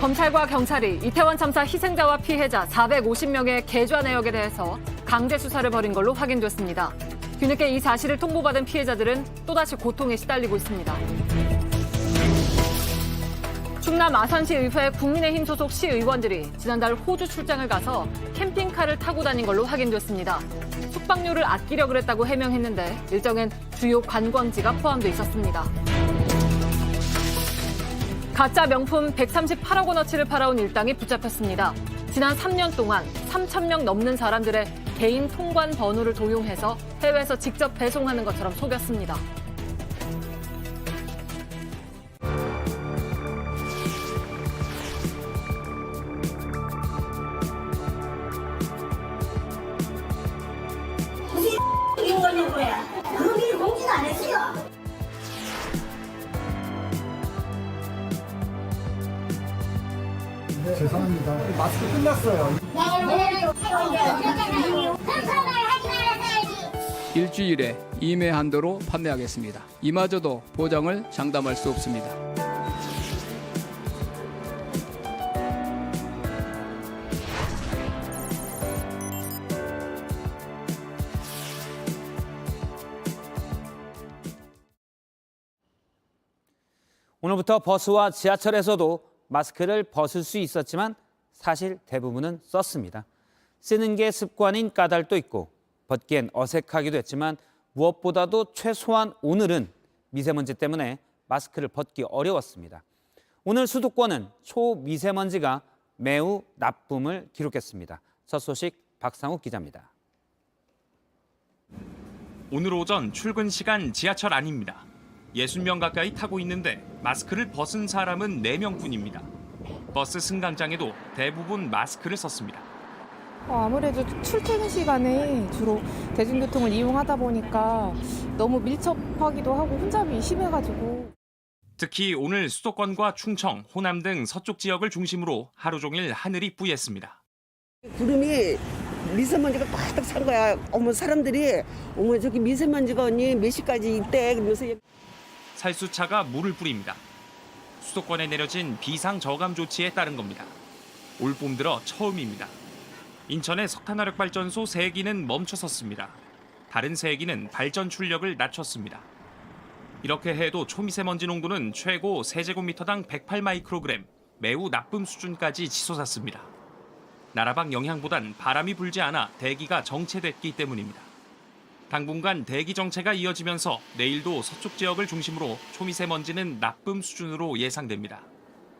검찰과 경찰이 이태원 참사 희생자와 피해자 450명의 계좌 내역에 대해서 강제 수사를 벌인 걸로 확인됐습니다. 뒤늦게 이 사실을 통보받은 피해자들은 또다시 고통에 시달리고 있습니다. 충남 아산시 의회 국민의힘 소속 시의원들이 지난달 호주 출장을 가서 캠핑카를 타고 다닌 걸로 확인됐습니다. 숙박료를 아끼려 그랬다고 해명했는데 일정엔 주요 관광지가 포함돼 있었습니다. 가짜 명품 138억 원어치를 팔아온 일당이 붙잡혔습니다. 지난 3년 동안 3,000명 넘는 사람들의 개인 통관 번호를 도용해서 해외에서 직접 배송하는 것처럼 속였습니다. 무슨 이용하는 거야? 그거 미리 공지도 안 했어요. 네, 죄송합니다. 마스크 끝났어요. 일주일에 이매 한도로 판매하겠습니다. 이마저도 보장을 장담할 수 없습니다. 오늘부터 버스와 지하철에서도 마스크를 벗을 수 있었지만 사실 대부분은 썼습니다. 쓰는 게 습관인 까닭도 있고 벗기엔 어색하기도 했지만 무엇보다도 최소한 오늘은 미세먼지 때문에 마스크를 벗기 어려웠습니다. 오늘 수도권은 초미세먼지가 매우 나쁨을 기록했습니다. 첫 소식 박상욱 기자입니다. 오늘 오전 출근 시간 지하철 안입니다. 60명 가까이 타고 있는데 마스크를 벗은 사람은 4명뿐입니다. 버스 승강장에도 대부분 마스크를 썼습니다. 아무래도 출퇴근 시간에 주로 대중교통을 이용하다 보니까 너무 밀접하기도 하고 혼잡이 심해가지고. 특히 오늘 수도권과 충청, 호남 등 서쪽 지역을 중심으로 하루 종일 하늘이 뿌였습니다. 구름이 미세먼지가 꽉 찬 거야. 어머 사람들이 어머 저기 미세먼지가 언니 몇 시까지 있대. 그러면서 살수차가 물을 뿌립니다. 수도권에 내려진 비상 저감 조치에 따른 겁니다. 올 봄 들어 처음입니다. 인천의 석탄화력발전소 3기는 멈춰섰습니다. 다른 3기는 발전 출력을 낮췄습니다. 이렇게 해도 초미세먼지 농도는 최고 세제곱미터당 108 마이크로그램, 매우 나쁨 수준까지 치솟았습니다. 나라방 영향보단 바람이 불지 않아 대기가 정체됐기 때문입니다. 당분간 대기 정체가 이어지면서 내일도 서쪽 지역을 중심으로 초미세먼지는 나쁨 수준으로 예상됩니다.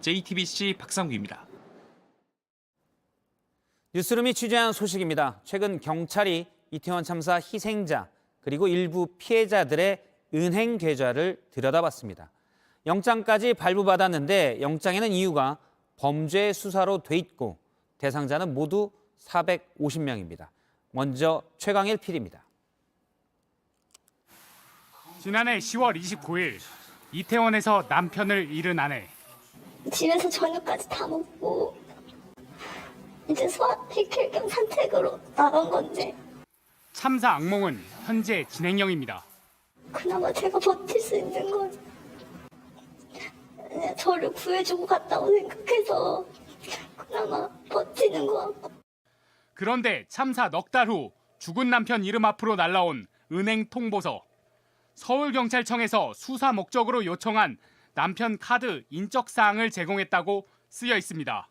JTBC 박상규입니다. 뉴스룸이 취재한 소식입니다. 최근 경찰이 이태원 참사 희생자 그리고 일부 피해자들의 은행 계좌를 들여다봤습니다. 영장까지 발부받았는데 영장에는 이유가 범죄 수사로 돼 있고 대상자는 모두 450명입니다. 먼저 최강일 PD입니다. 지난해 10월 29일 이태원에서 남편을 잃은 아내. 집에서 저녁까지 다 먹고 이제 소화시킬 겸 산책으로 나간 건데 참사 악몽은 현재 진행형입니다. 그나마 제가 버틸 수 있는 건 그냥 저를 구해주고 갔다고 생각해서 그나마 버티는 것 같고. 그런데 참사 넉 달 후 죽은 남편 이름 앞으로 날라온 은행 통보서. 서울경찰청에서 수사 목적으로 요청한 남편 카드 인적사항을 제공했다고 쓰여 있습니다.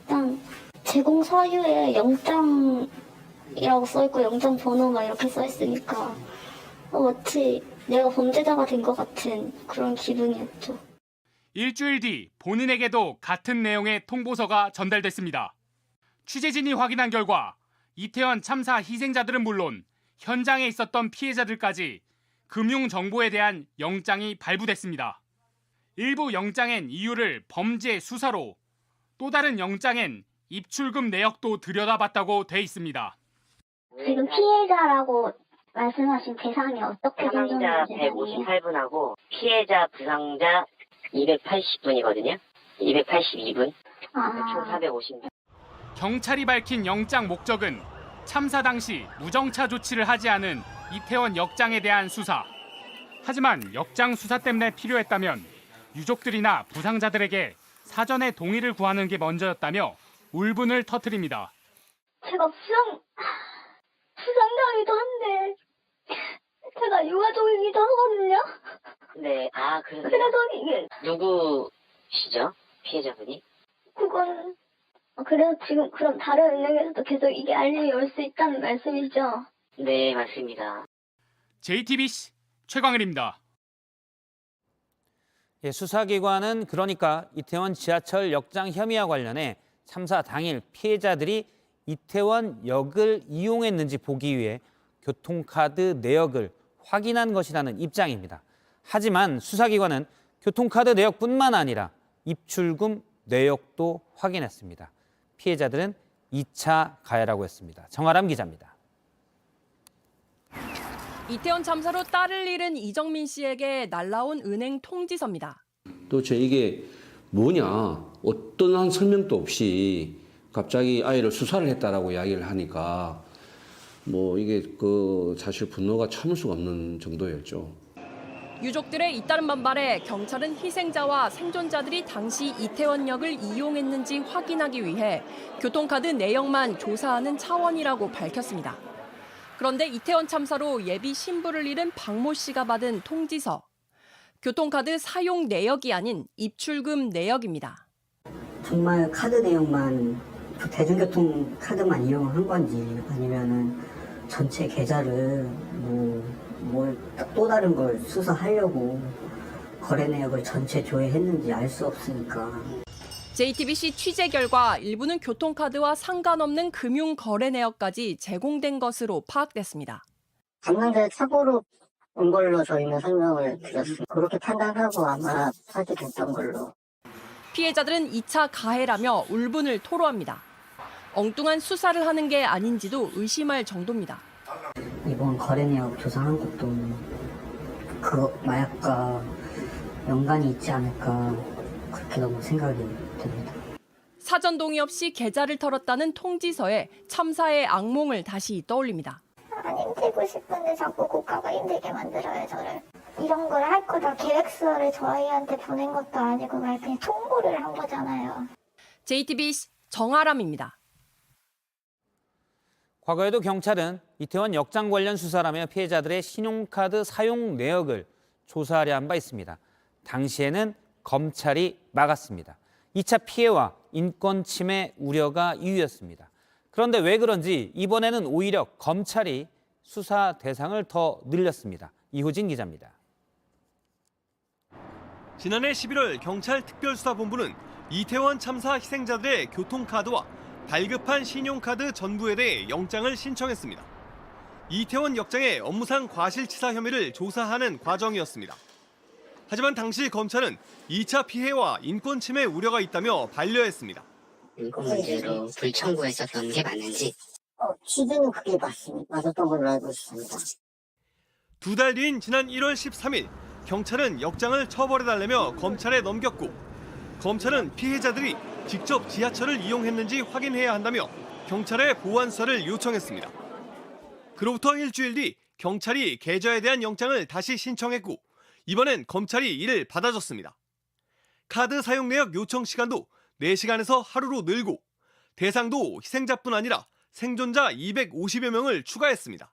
일단 제공 사유에 영장이라고 써있고 영장 번호 막 이렇게 써있으니까 마치 내가 범죄자가 된 것 같은 그런 기분이었죠. 일주일 뒤 본인에게도 같은 내용의 통보서가 전달됐습니다. 취재진이 확인한 결과 이태원 참사 희생자들은 물론 현장에 있었던 피해자들까지 금융정보에 대한 영장이 발부됐습니다. 일부 영장엔 이유를 범죄 수사로, 또 다른 영장엔 입출금 내역도 들여다봤다고 돼 있습니다. 지금 피해자라고 말씀하신 대상이 어떻게 사망자 158분하고 피해자 부상자 280분이거든요. 282분, 총 450분. 경찰이 밝힌 영장 목적은 참사 당시 무정차 조치를 하지 않은 이태원 역장에 대한 수사. 하지만 역장 수사 때문에 필요했다면 유족들이나 부상자들에게 사전에 동의를 구하는 게 먼저였다며 울분을 터뜨립니다. 제가 부상자이기도 한데 제가 유가족이기도 하거든요. 네, 그래서 그래서 이게 누구시죠? 피해자분이? 그건 그래서 지금 그럼 다른 은행에서도 계속 이게 알림이 올 수 있다는 말씀이죠? 네, 맞습니다. JTBC 최광일입니다. 예, 수사기관은 그러니까 이태원 지하철 역장 혐의와 관련해 참사 당일 피해자들이 이태원역을 이용했는지 보기 위해 교통카드 내역을 확인한 것이라는 입장입니다. 하지만 수사기관은 교통카드 내역뿐만 아니라 입출금 내역도 확인했습니다. 피해자들은 2차 가해라고 했습니다. 정아람 기자입니다. 이태원 참사로 딸을 잃은 이정민 씨에게 날라온 은행 통지서입니다. 도대체 이게 뭐냐, 어떤 설명도 없이 갑자기 아이를 수사를 했다라고 이야기를 하니까 이게 사실 분노가 참을 수가 없는 정도였죠. 유족들의 잇따른 반발에 경찰은 희생자와 생존자들이 당시 이태원역을 이용했는지 확인하기 위해 교통카드 내역만 조사하는 차원이라고 밝혔습니다. 그런데 이태원 참사로 예비 신부를 잃은 박모 씨가 받은 통지서. 교통카드 사용 내역이 아닌 입출금 내역입니다. 정말 카드 내용만 대중교통 카드만 이용한 건지 아니면은 전체 계좌를 또 다른 걸 수사하려고 거래 내역을 전체 조회했는지 알 수 없으니까. JTBC 취재 결과 일부는 교통카드와 상관없는 금융 거래 내역까지 제공된 것으로 파악됐습니다. 강남대 사고로 온 걸로 저희는 설명을 드렸습니다. 그렇게 판단하고 아마 하게 됐던 걸로. 피해자들은 2차 가해라며 울분을 토로합니다. 엉뚱한 수사를 하는 게 아닌지도 의심할 정도입니다. 이번 거래 내역 조사한 것도 그 마약과 연관이 있지 않을까 그렇게 너무 생각이 듭니다. 사전 동의 없이 계좌를 털었다는 통지서에 참사의 악몽을 다시 떠올립니다. 안 힘들고 싶은데 자꾸 고가가 힘들게 만들어요, 저를. 이런 걸 할 거다 계획서를 저희한테 보낸 것도 아니고 그냥 통보를 한 거잖아요. JTBC 정아람입니다. 과거에도 경찰은 이태원 역장 관련 수사라며 피해자들의 신용카드 사용 내역을 조사하려 한 바 있습니다. 당시에는 검찰이 막았습니다. 2차 피해와 인권 침해 우려가 이유였습니다. 그런데 왜 그런지 이번에는 오히려 검찰이 수사 대상을 더 늘렸습니다. 이호진 기자입니다. 지난해 11월 경찰 특별수사본부는 이태원 참사 희생자들의 교통카드와 발급한 신용카드 전부에 대해 영장을 신청했습니다. 이태원 역장의 업무상 과실치사 혐의를 조사하는 과정이었습니다. 하지만 당시 검찰은 2차 피해와 인권 침해 우려가 있다며 반려했습니다. 인권 문제로 불청구했었던 게 맞는지? 취지는 그게 맞았던 걸로 알고 있습니다. 2달 뒤인 지난 1월 13일 경찰은 역장을 처벌해달라며 검찰에 넘겼고 검찰은 피해자들이 직접 지하철을 이용했는지 확인해야 한다며 경찰에 보완 수사를 요청했습니다. 그로부터 일주일 뒤 경찰이 계좌에 대한 영장을 다시 신청했고 이번엔 검찰이 이를 받아줬습니다. 카드 사용 내역 요청 시간도 4시간에서 하루로 늘고 대상도 희생자뿐 아니라 생존자 250여 명을 추가했습니다.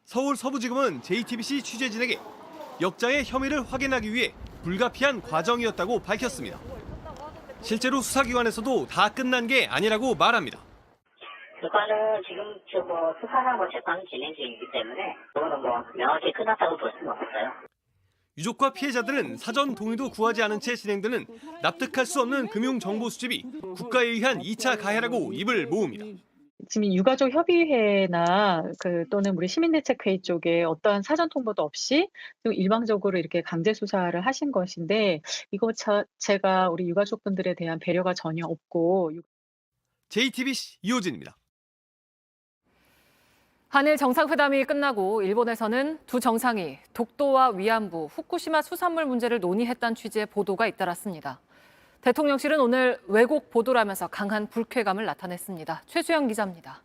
서울 서부지검은 JTBC 취재진에게 역장의 혐의를 확인하기 위해 불가피한 과정이었다고 밝혔습니다. 실제로 수사기관에서도 다 끝난 게 아니라고 말합니다. 그거는 지금 수사하고 재판 진행 중이기 때문에 그거는 명확히 끝났다고 볼 수는 없어요. 유족과 피해자들은 사전 동의도 구하지 않은 채 진행되는 납득할 수 없는 금융정보 수집이 국가에 의한 2차 가해라고 입을 모읍니다. 지금 유가족 협의회나 또는 우리 시민대책회의 쪽에 어떠한 사전 통보도 없이 일방적으로 이렇게 강제 수사를 하신 것인데 이거 자체가 우리 유가족분들에 대한 배려가 전혀 없고. JTBC 이호진입니다. 한일 정상회담이 끝나고 일본에서는 두 정상이 독도와 위안부, 후쿠시마 수산물 문제를 논의했다는 취지의 보도가 잇따랐습니다. 대통령실은 오늘 왜곡 보도라면서 강한 불쾌감을 나타냈습니다. 최수영 기자입니다.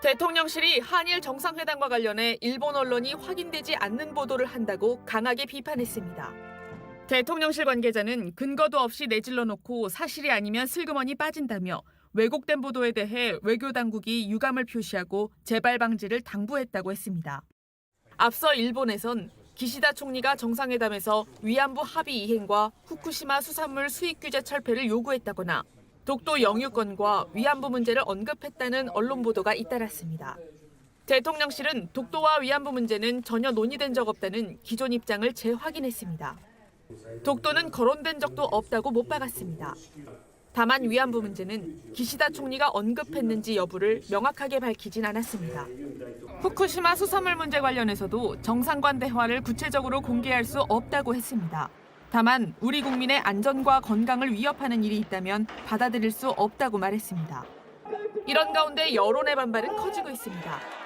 대통령실이 한일 정상회담과 관련해 일본 언론이 확인되지 않는 보도를 한다고 강하게 비판했습니다. 대통령실 관계자는 근거도 없이 내질러 놓고 사실이 아니면 슬그머니 빠진다며 왜곡된 보도에 대해 외교 당국이 유감을 표시하고 재발 방지를 당부했다고 했습니다. 앞서 일본에선 기시다 총리가 정상회담에서 위안부 합의 이행과 후쿠시마 수산물 수입 규제 철폐를 요구했다거나 독도 영유권과 위안부 문제를 언급했다는 언론 보도가 잇따랐습니다. 대통령실은 독도와 위안부 문제는 전혀 논의된 적 없다는 기존 입장을 재확인했습니다. 독도는 거론된 적도 없다고 못 박았습니다. 다만 위안부 문제는 기시다 총리가 언급했는지 여부를 명확하게 밝히진 않았습니다. 후쿠시마 수산물 문제 관련해서도 정상간 대화를 구체적으로 공개할 수 없다고 했습니다. 다만 우리 국민의 안전과 건강을 위협하는 일이 있다면 받아들일 수 없다고 말했습니다. 이런 가운데 여론의 반발은 커지고 있습니다.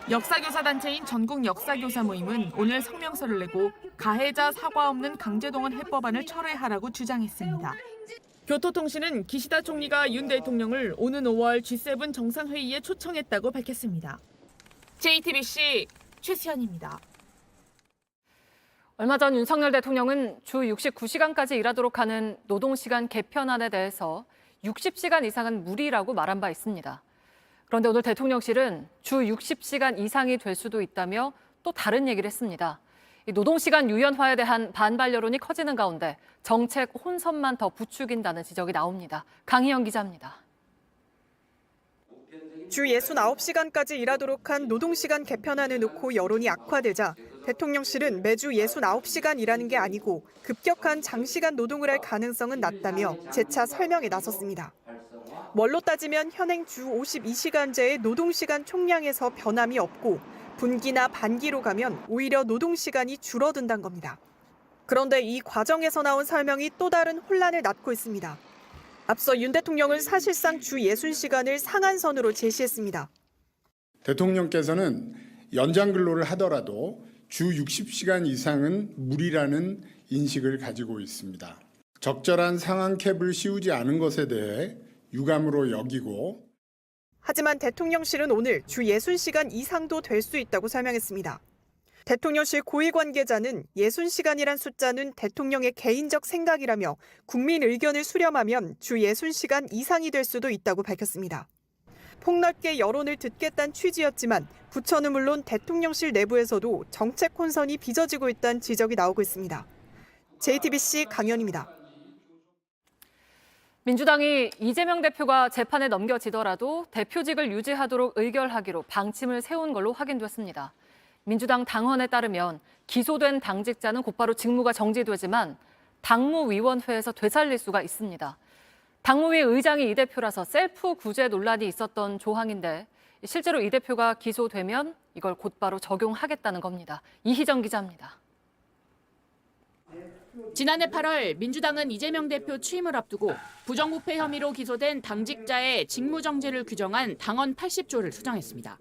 역사교사 단체인 전국 역사교사 모임은 오늘 성명서를 내고 가해자 사과 없는 강제동원 해법안을 철회하라고 주장했습니다. 교토통신은 기시다 총리가 윤 대통령을 오는 5월 G7 정상회의에 초청했다고 밝혔습니다. JTBC 최수연입니다. 얼마 전 윤석열 대통령은 주 69시간까지 일하도록 하는 노동시간 개편안에 대해서 60시간 이상은 무리라고 말한 바 있습니다. 그런데 오늘 대통령실은 주 60시간 이상이 될 수도 있다며 또 다른 얘기를 했습니다. 노동시간 유연화에 대한 반발 여론이 커지는 가운데 정책 혼선만 더 부추긴다는 지적이 나옵니다. 강희영 기자입니다. 주 69시간까지 일하도록 한 노동시간 개편안을 놓고 여론이 악화되자 대통령실은 매주 69시간 일하는 게 아니고 급격한 장시간 노동을 할 가능성은 낮다며 재차 설명에 나섰습니다. 뭘로 따지면 현행 주 52시간제의 노동시간 총량에서 변함이 없고 분기나 반기로 가면 오히려 노동시간이 줄어든다는 겁니다. 그런데 이 과정에서 나온 설명이 또 다른 혼란을 낳고 있습니다. 앞서 윤 대통령은 사실상 주 60시간을 상한선으로 제시했습니다. 대통령께서는 연장 근로를 하더라도 주 60시간 이상은 무리라는 인식을 가지고 있습니다. 적절한 상한 캡을 씌우지 않은 것에 대해 유감으로 여기고 하지만 대통령실은 오늘 주 60시간 이상도 될 수 있다고 설명했습니다. 대통령실 고위 관계자는 60시간이란 숫자는 대통령의 개인적 생각이라며 국민 의견을 수렴하면 주 60시간 이상이 될 수도 있다고 밝혔습니다. 폭넓게 여론을 듣겠다는 취지였지만 부처는 물론 대통령실 내부에서도 정책 혼선이 빚어지고 있다는 지적이 나오고 있습니다. JTBC 강연입니다. 민주당이 이재명 대표가 재판에 넘겨지더라도 대표직을 유지하도록 의결하기로 방침을 세운 걸로 확인됐습니다. 민주당 당헌에 따르면 기소된 당직자는 곧바로 직무가 정지되지만 당무위원회에서 되살릴 수가 있습니다. 당무위 의장이 이 대표라서 셀프 구제 논란이 있었던 조항인데 실제로 이 대표가 기소되면 이걸 곧바로 적용하겠다는 겁니다. 이희정 기자입니다. 지난해 8월 민주당은 이재명 대표 취임을 앞두고 부정부패 혐의로 기소된 당직자의 직무정지를 규정한 당헌 80조를 수정했습니다.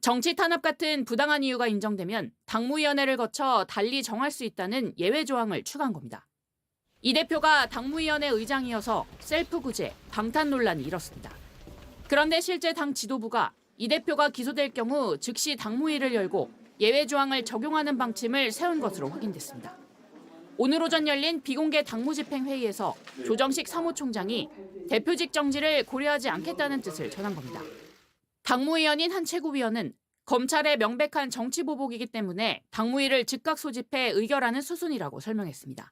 정치 탄압 같은 부당한 이유가 인정되면 당무위원회를 거쳐 달리 정할 수 있다는 예외 조항을 추가한 겁니다. 이 대표가 당무위원회 의장이어서 셀프 구제, 방탄 논란이 일었습니다. 그런데 실제 당 지도부가 이 대표가 기소될 경우 즉시 당무위를 열고 예외 조항을 적용하는 방침을 세운 것으로 확인됐습니다. 오늘 오전 열린 비공개 당무집행회의에서 조정식 사무총장이 대표직 정지를 고려하지 않겠다는 뜻을 전한 겁니다. 당무위원인 한 최고위원은 검찰의 명백한 정치 보복이기 때문에 당무위를 즉각 소집해 의결하는 수순이라고 설명했습니다.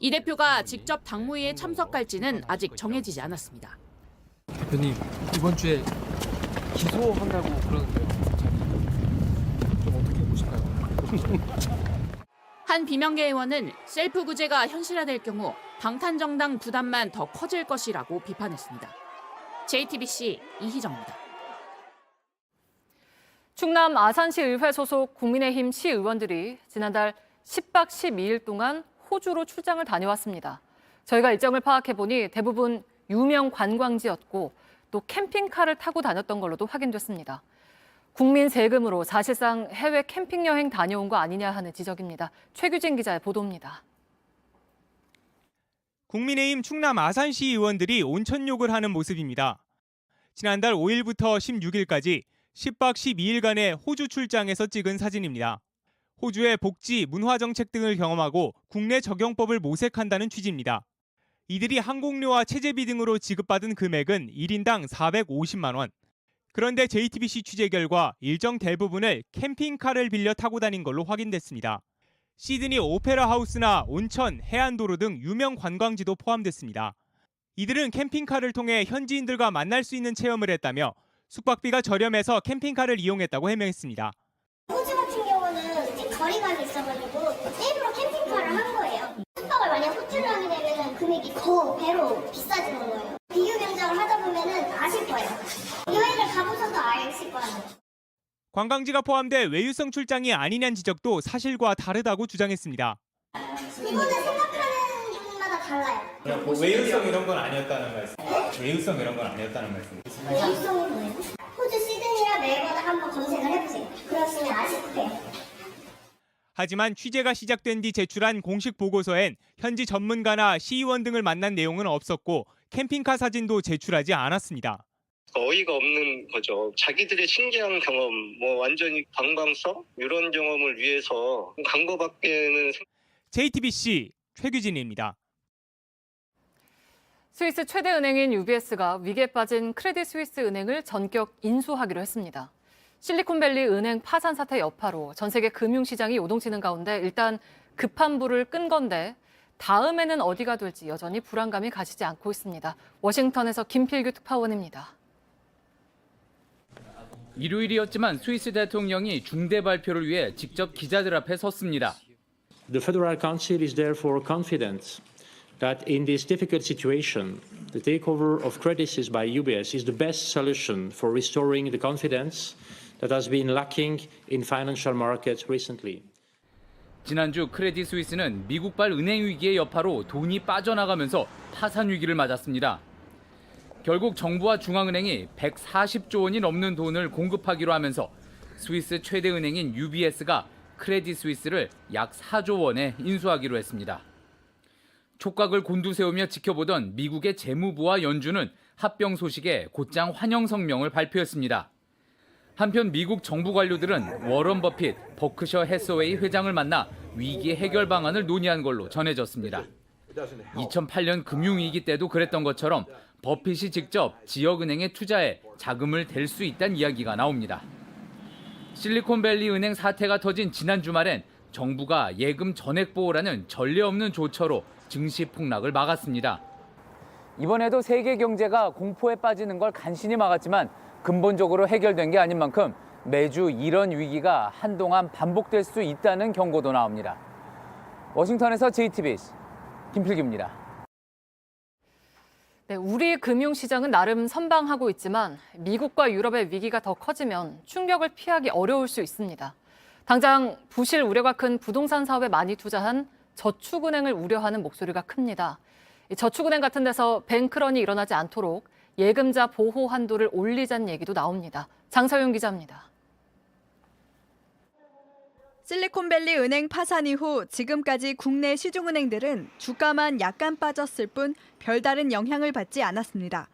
이 대표가 직접 당무위에 참석할지는 아직 정해지지 않았습니다. 대표님, 이번 주에 기소한다고 그러는데요. 좀 어떻게 보실까요? 한 비명계 의원은 셀프 구제가 현실화될 경우 방탄정당 부담만 더 커질 것이라고 비판했습니다. JTBC 이희정입니다. 충남 아산시 의회 소속 국민의힘 시의원들이 지난달 10박 12일 동안 호주로 출장을 다녀왔습니다. 저희가 일정을 파악해보니 대부분 유명 관광지였고 또 캠핑카를 타고 다녔던 걸로도 확인됐습니다. 국민 세금으로 사실상 해외 캠핑 여행 다녀온 거 아니냐 하는 지적입니다. 최규진 기자의 보도입니다. 국민의힘 충남 아산시 의원들이 온천욕을 하는 모습입니다. 지난달 5일부터 16일까지 10박 12일간의 호주 출장에서 찍은 사진입니다. 호주의 복지, 문화 정책 등을 경험하고 국내 적용법을 모색한다는 취지입니다. 이들이 항공료와 체재비 등으로 지급받은 금액은 1인당 450만 원. 그런데 JTBC 취재 결과 일정 대부분을 캠핑카를 빌려 타고 다닌 걸로 확인됐습니다. 시드니 오페라 하우스나 온천, 해안도로 등 유명 관광지도 포함됐습니다. 이들은 캠핑카를 통해 현지인들과 만날 수 있는 체험을 했다며 숙박비가 저렴해서 캠핑카를 이용했다고 해명했습니다. 호주 같은 경우는 이제 거리감이 있어가지고 일부러 캠핑카를 한 거예요. 숙박을 만약 호주를 하게 되면 금액이 더 배로 비싸지는 거예요. 비교 경쟁을 하다 보면은 아실 거예요. 여행을 가보셔도 아실 거예요. 관광지가 포함돼 외유성 출장이 아니냐는 지적도 사실과 다르다고 주장했습니다. 이거는 생각하는 부분마다 달라요. 외유성 이런 건 아니었다는 말씀. 외유성 이런 건 아니었다는 말씀. 외유성이 뭐예요? 호주 시드니나 멜버른 한번 검색을 해보세요. 그러시면 아실 거예요. 하지만 취재가 시작된 뒤 제출한 공식 보고서엔 현지 전문가나 시의원 등을 만난 내용은 없었고 캠핑카 사진도 제출하지 않았습니다. 어이가 없는 거죠. 자기들의 신기한 경험, 완전히 관광성 이런 경험을 위해서 간 거밖에는. JTBC 최규진입니다. 스위스 최대 은행인 UBS가 위기에 빠진 크레딧 스위스 은행을 전격 인수하기로 했습니다. 실리콘밸리 은행 파산 사태 여파로 전 세계 금융시장이 요동치는 가운데 일단 급한 불을 끈 건데 다음에는 어디가 될지 여전히 불안감이 가시지 않고 있습니다. 워싱턴에서 김필규 특파원입니다. 일요일이었지만 스위스 대통령이 중대 발표를 위해 직접 기자들 앞에 섰습니다. The Federal Council is therefore confident that in this difficult situation, the takeover of Credit Suisse by UBS is the best solution for restoring the confidence that has been lacking in financial markets recently. 지난주 크레딧 스위스는 미국발 은행 위기의 여파로 돈이 빠져나가면서 파산 위기를 맞았습니다. 결국 정부와 중앙은행이 140조 원이 넘는 돈을 공급하기로 하면서 스위스 최대 은행인 UBS가 크레딧 스위스를 약 4조 원에 인수하기로 했습니다. 촉각을 곤두세우며 지켜보던 미국의 재무부와 연준은 합병 소식에 곧장 환영 성명을 발표했습니다. 한편 미국 정부 관료들은 워런 버핏, 버크셔 해서웨이 회장을 만나 위기 해결 방안을 논의한 걸로 전해졌습니다. 2008년 금융위기 때도 그랬던 것처럼 버핏이 직접 지역은행에 투자해 자금을 댈 수 있다는 이야기가 나옵니다. 실리콘밸리 은행 사태가 터진 지난 주말엔 정부가 예금 전액 보호라는 전례 없는 조처로 증시 폭락을 막았습니다. 이번에도 세계 경제가 공포에 빠지는 걸 간신히 막았지만 근본적으로 해결된 게 아닌 만큼 매주 이런 위기가 한동안 반복될 수 있다는 경고도 나옵니다. 워싱턴에서 JTBC 김필규입니다. 네, 우리 금융시장은 나름 선방하고 있지만 미국과 유럽의 위기가 더 커지면 충격을 피하기 어려울 수 있습니다. 당장 부실 우려가 큰 부동산 사업에 많이 투자한 저축은행을 우려하는 목소리가 큽니다. 저축은행 같은 데서 뱅크런이 일어나지 않도록 예금자 보호 한도를 올리자는 얘기도 나옵니다. 장서윤 기자입니다. 실리콘밸리 은행 파산 이후 지금까지 국내 시중은행들은 주가만 약간 빠졌을 뿐 별다른 영향을 받지 않았습니다.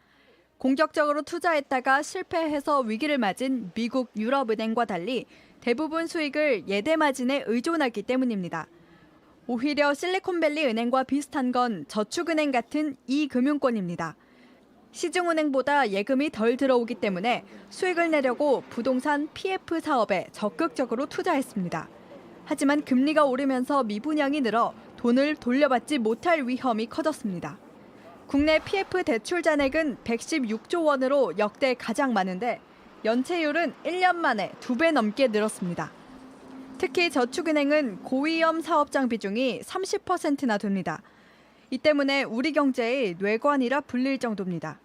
공격적으로 투자했다가 실패해서 위기를 맞은 미국 유럽은행과 달리 대부분 수익을 예대 마진에 의존하기 때문입니다. 오히려 실리콘밸리 은행과 비슷한 건 저축은행 같은 이금융권입니다. 시중은행보다 예금이 덜 들어오기 때문에 수익을 내려고 부동산 PF 사업에 적극적으로 투자했습니다. 하지만 금리가 오르면서 미분양이 늘어 돈을 돌려받지 못할 위험이 커졌습니다. 국내 PF 대출 잔액은 116조 원으로 역대 가장 많은데 연체율은 1년 만에 2배 넘게 늘었습니다. 특히 저축은행은 고위험 사업장 비중이 30%나 됩니다. 이 때문에 우리 경제의 뇌관이라 불릴 정도입니다.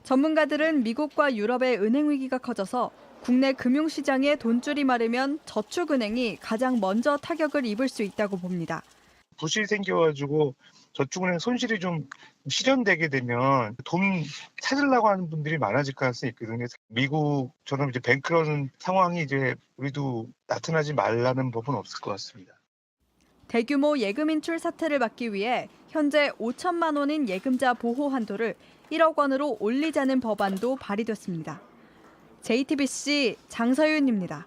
전문가들은 미국과 유럽의 은행 위기가 커져서 국내 금융시장에 돈줄이 마르면 저축은행이 가장 먼저 타격을 입을 수 있다고 봅니다. 부실이 생겨가지고 저축은행 손실이 좀 실현되게 되면 돈 찾으려고 하는 분들이 많아질 가능성이 있거든요. 미국처럼 이제 뱅크런 상황이 이제 우리도 나타나지 말라는 법은 없을 것 같습니다. 대규모 예금 인출 사태를 막기 위해 현재 5천만 원인 예금자 보호 한도를 1억 원으로 올리자는 법안도 발의됐습니다. JTBC 장서윤입니다.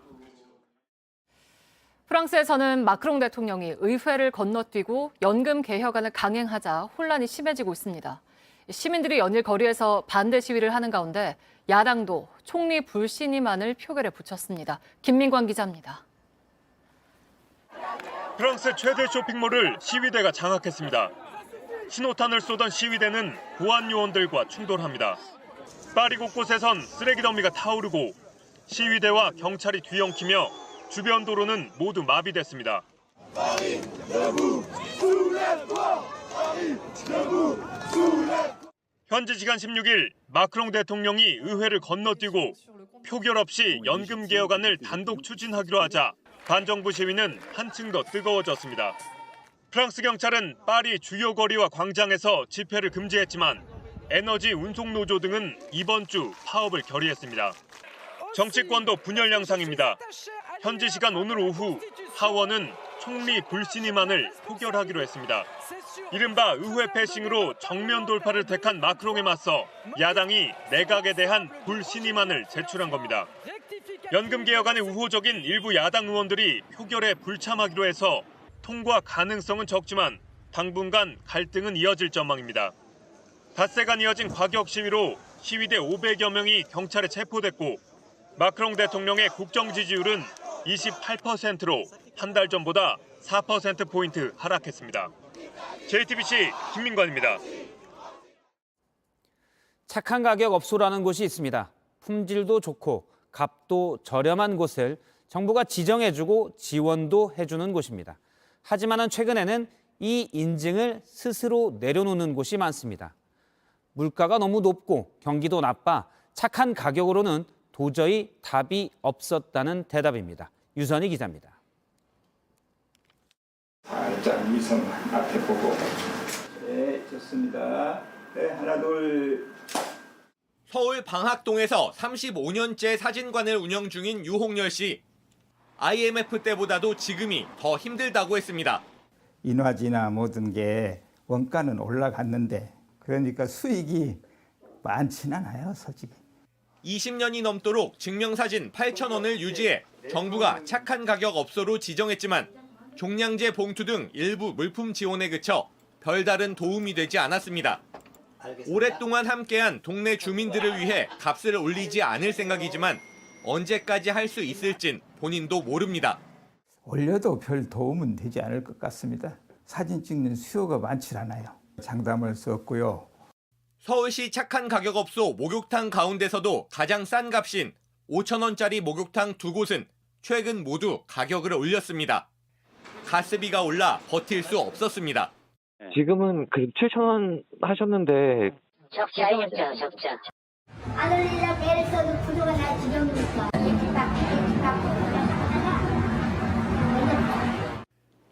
프랑스에서는 마크롱 대통령이 의회를 건너뛰고 연금 개혁안을 강행하자 혼란이 심해지고 있습니다. 시민들이 연일 거리에서 반대 시위를 하는 가운데 야당도 총리 불신임안을 표결에 붙였습니다. 김민관 기자입니다. 프랑스 최대 쇼핑몰을 시위대가 장악했습니다. 신호탄을 쏘던 시위대는 보안 요원들과 충돌합니다. 파리 곳곳에선 쓰레기 더미가 타오르고 시위대와 경찰이 뒤엉키며 주변 도로는 모두 마비됐습니다. 현지 시간 16일 마크롱 대통령이 의회를 건너뛰고 표결 없이 연금 개혁안을 단독 추진하기로 하자 반정부 시위는 한층 더 뜨거워졌습니다. 프랑스 경찰은 파리 주요 거리와 광장에서 집회를 금지했지만 에너지 운송 노조 등은 이번 주 파업을 결의했습니다. 정치권도 분열 양상입니다. 현지 시간 오늘 오후 하원은 총리 불신임안을 표결하기로 했습니다. 이른바 의회 패싱으로 정면 돌파를 택한 마크롱에 맞서 야당이 내각에 대한 불신임안을 제출한 겁니다. 연금 개혁안에 우호적인 일부 야당 의원들이 표결에 불참하기로 해서 통과 가능성은 적지만 당분간 갈등은 이어질 전망입니다. 닷새간 이어진 과격 시위로 시위대 500여 명이 경찰에 체포됐고 마크롱 대통령의 국정 지지율은 28%로 한 달 전보다 4%포인트 하락했습니다. JTBC 김민관입니다. 착한 가격 업소라는 곳이 있습니다. 품질도 좋고 값도 저렴한 곳을 정부가 지정해주고 지원도 해주는 곳입니다. 하지만 최근에는 이 인증을 스스로 내려놓는 곳이 많습니다. 물가가 너무 높고 경기도 나빠 착한 가격으로는 도저히 답이 없었다는 대답입니다. 유선희 기자입니다. 살짝 위성 앞에 보고. 네, 좋습니다. 네, 하나, 둘. 서울 방학동에서 35년째 사진관을 운영 중인 유홍열 씨. IMF 때보다도 지금이 더 힘들다고 했습니다. 인화지나 모든 게 원가는 올라갔는데 그러니까 수익이 많지는 않아요, 솔직히. 20년이 넘도록 증명사진 8,000원을 유지해 정부가 착한 가격 업소로 지정했지만 종량제 봉투 등 일부 물품 지원에 그쳐 별다른 도움이 되지 않았습니다. 오랫동안 함께한 동네 주민들을 위해 값을 올리지 않을 생각이지만 언제까지 할 수 있을진 본인도 모릅니다. 올려도 별 도움은 되지 않을 것 같습니다. 사진 찍는 수요가 많지 않아요. 장담할 수 없고요. 서울시 착한 가격 업소 목욕탕 가운데서도 가장 싼 값인 5,000원짜리 목욕탕 두 곳은 최근 모두 가격을 올렸습니다. 가스비가 올라 버틸 수 없었습니다. 지금은 그 7,000원 하셨는데 적자. 안 올리려고 애를 써도 구조가 날 지겨우니까.